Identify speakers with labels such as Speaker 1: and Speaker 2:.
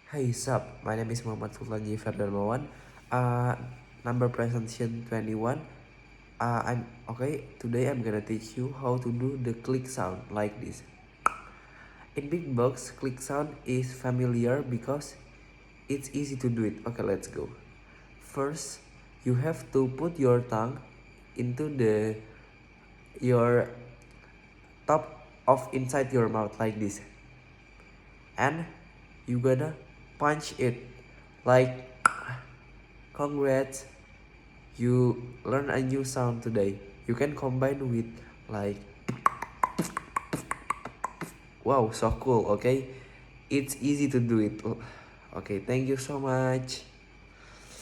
Speaker 1: Hey sup, my name is Muhammad Sultanji Ferdarmawan. Uh, Number presentation 21. I'm okay. Today I'm gonna teach you how to do the click sound like this. In big box, click sound is familiar because it's easy to do it. Okay, let's go. First, you have to put your tongue into your top of inside your mouth like this, and you gotta punch it like congrats. You learn a new sound today. You can combine with like wow, so cool, okay? It's easy to do it. Okay, thank you so much.